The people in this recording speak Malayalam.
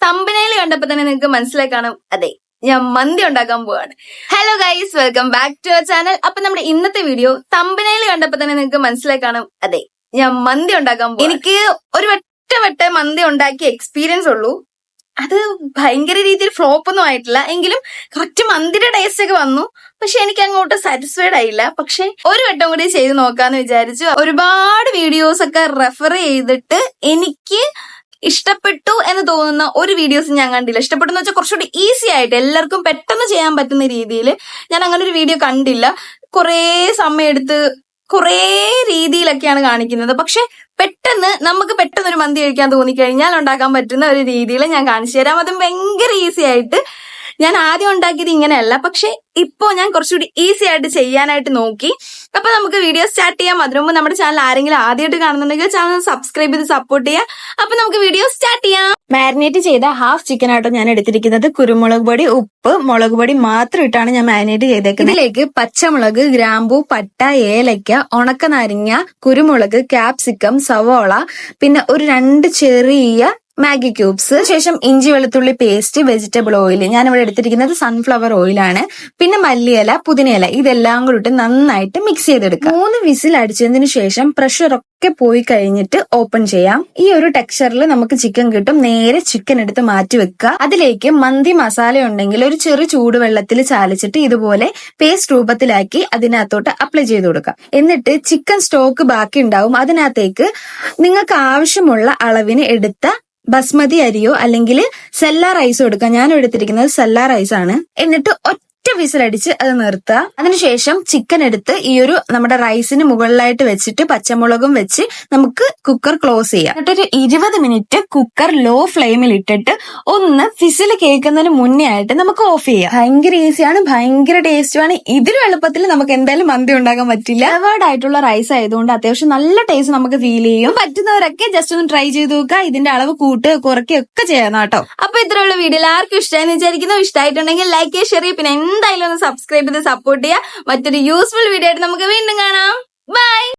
തമ്പനയിൽ കണ്ടപ്പോ തന്നെ നിങ്ങൾക്ക് മനസ്സിലായി കാണും, അതെ ഞാൻ മന്തി ഉണ്ടാക്കാൻ പോവാണ്. Hello guys, welcome back to our channel. അപ്പൊ നമ്മുടെ ഇന്നത്തെ വീഡിയോ തമ്പനയിൽ കണ്ടപ്പോ തന്നെ നിങ്ങൾക്ക് മനസ്സിലായി കാണും, അതെ ഞാൻ മന്തി ഉണ്ടാക്കാൻ പോവാണ്. എനിക്ക് ഒരു വട്ട മന്തി ഉണ്ടാക്കിയ എക്സ്പീരിയൻസ് ഉള്ളൂ. അത് ഭയങ്കര രീതിയിൽ ഫ്ലോപ്പ് ഒന്നും ആയിട്ടില്ല, എങ്കിലും കറക്റ്റ് മന്തിയുടെ ടേസ്റ്റ് ഒക്കെ വന്നു. പക്ഷെ എനിക്ക് അങ്ങോട്ട് സാറ്റിസ്ഫൈഡ് ആയില്ല. പക്ഷെ ഒരു വട്ടം കൂടി ചെയ്ത് നോക്കാന്ന് വിചാരിച്ചു. ഒരുപാട് വീഡിയോസ് ഒക്കെ റെഫർ ചെയ്തിട്ട് എനിക്ക് ഇഷ്ടപ്പെട്ടു എന്ന് തോന്നുന്ന ഒരു വീഡിയോസ് ഞാൻ കണ്ടില്ല. ഇഷ്ടപ്പെട്ടെന്ന് വെച്ചാൽ കുറച്ചുകൂടി ഈസി ആയിട്ട് എല്ലാവർക്കും പെട്ടെന്ന് ചെയ്യാൻ പറ്റുന്ന രീതിയിൽ ഞാൻ അങ്ങനെ ഒരു വീഡിയോ കണ്ടില്ല. കുറേ സമയം എടുത്ത് കുറേ രീതിയിലൊക്കെയാണ് കാണിക്കുന്നത്. പക്ഷെ നമുക്ക് പെട്ടെന്ന് ഒരു മന്തി കഴിക്കാൻ തോന്നിക്കഴിഞ്ഞാൽ ഉണ്ടാക്കാൻ പറ്റുന്ന ഒരു രീതിയിൽ ഞാൻ കാണിച്ചു തരാം. അതും ഭയങ്കര ഈസി ആയിട്ട്. ഞാൻ ആദ്യം ഉണ്ടാക്കിയത് ഇങ്ങനെയല്ല, പക്ഷെ ഇപ്പോ ഞാൻ കുറച്ചുകൂടി ഈസി ആയിട്ട് ചെയ്യാനായിട്ട് നോക്കി. അപ്പൊ നമുക്ക് വീഡിയോ സ്റ്റാർട്ട് ചെയ്യാം. അതിനു മുമ്പ് നമ്മുടെ ചാനൽ ആരെങ്കിലും ആദ്യമായിട്ട് കാണുന്നുണ്ടെങ്കിൽ ചാനൽ സബ്സ്ക്രൈബ് ചെയ്ത് സപ്പോർട്ട് ചെയ്യാം. അപ്പൊ നമുക്ക് വീഡിയോ സ്റ്റാർട്ട് ചെയ്യാം. മാരിനേറ്റ് ചെയ്ത ഹാഫ് ചിക്കൻ ആട്ടോ ഞാൻ എടുത്തിരിക്കുന്നത്. കുരുമുളക് പൊടി, ഉപ്പ്, മുളക് പൊടി മാത്രം ഇട്ടാണ് ഞാൻ മാരിനേറ്റ് ചെയ്തേക്കുന്നത്. ഇതിലേക്ക് പച്ചമുളക്, ഗ്രാമ്പൂ, പട്ട, ഏലയ്ക്ക, ഉണക്കനാരങ്ങ, കുരുമുളക്, ക്യാപ്സിക്കം, സവോള, പിന്നെ ഒരു 2 ചെറിയ മാഗി ക്യൂബ്സ്, ശേഷം ഇഞ്ചി വെളുത്തുള്ളി പേസ്റ്റ്, വെജിറ്റബിൾ ഓയിൽ. ഞാൻ ഇവിടെ എടുത്തിരിക്കുന്നത് സൺഫ്ലവർ ഓയിലാണ്. പിന്നെ മല്ലിയില, പുതിനയില, ഇതെല്ലാം കൂടി ഇട്ട് നന്നായിട്ട് മിക്സ് ചെയ്തെടുക്കാം. 3 വിസിൽ അടിച്ചതിന് ശേഷം പ്രഷർ ഒക്കെ പോയി കഴിഞ്ഞിട്ട് ഓപ്പൺ ചെയ്യാം. ഈ ഒരു ടെക്സ്ചറിൽ നമുക്ക് ചിക്കൻ കിട്ടും. നേരെ ചിക്കൻ എടുത്ത് മാറ്റി വെക്കുക. അതിലേക്ക് മന്തി മസാല ഉണ്ടെങ്കിൽ ഒരു ചെറു ചൂടുവെള്ളത്തിൽ ചാലിച്ചിട്ട് ഇതുപോലെ പേസ്റ്റ് രൂപത്തിലാക്കി അതിനകത്തോട്ട് അപ്ലൈ ചെയ്ത് കൊടുക്കാം. എന്നിട്ട് ചിക്കൻ സ്റ്റോക്ക് ബാക്കി ഉണ്ടാവും. അതിനകത്തേക്ക് നിങ്ങൾക്ക് ആവശ്യമുള്ള അളവിന് എടുത്ത ബസ്മതി അരിയോ അല്ലെങ്കിൽ സെല്ല റൈസോ എടുക്കാം. ഞാൻ എടുത്തിരിക്കുന്നത് സെല്ല റൈസ് ആണ്. എന്നിട്ട് ഒറ്റ വിസിലടിച്ച് അത് നിർത്തുക. അതിനുശേഷം ചിക്കൻ എടുത്ത് ഈ ഒരു നമ്മുടെ റൈസിന് മുകളിലായിട്ട് വെച്ചിട്ട് പച്ചമുളകും വെച്ച് നമുക്ക് കുക്കർ ക്ലോസ് ചെയ്യാം. എന്നിട്ടൊരു 20 മിനിറ്റ് കുക്കർ ലോ ഫ്ലെയിമിൽ ഇട്ടിട്ട് ഒന്ന് വിസിൽ കേൾക്കുന്നതിന് മുന്നേ ആയിട്ട് നമുക്ക് ഓഫ് ചെയ്യാം. ഭയങ്കര ഈസിയാണ്, ഭയങ്കര ടേസ്റ്റുമാണ്. ഇതിലും എളുപ്പത്തിൽ നമുക്ക് എന്തായാലും മന്തി ഉണ്ടാക്കാൻ പറ്റില്ല. അവാർഡ് ആയിട്ടുള്ള റൈസ് ആയതുകൊണ്ട് അത്യാവശ്യം നല്ല ടേസ്റ്റ് നമുക്ക് ഫീൽ ചെയ്യും. പറ്റുന്നവരൊക്കെ ജസ്റ്റ് ഒന്ന് ട്രൈ ചെയ്ത് നോക്കുക. ഇതിന്റെ അളവ് കുറയ്ക്കുകയൊക്കെ ചെയ്യണം കേട്ടോ. അപ്പൊ ഇത്രയുള്ള വീഡിയോ ആർക്കും ഇഷ്ടമായെന്ന് വിചാരിക്കുന്നു. ഇഷ്ടമായിട്ടുണ്ടെങ്കിൽ ലൈക്ക് ചെയ്യുക, ഷെയർ ചെയ്യുക, പിന്നെ എന്തായാലും ഒന്ന് സബ്സ്ക്രൈബ് ചെയ്ത് സപ്പോർട്ട് ചെയ്യുക. മറ്റൊരു യൂസ്ഫുൾ വീഡിയോ ആയിട്ട് നമുക്ക് വീണ്ടും കാണാം. ബൈ.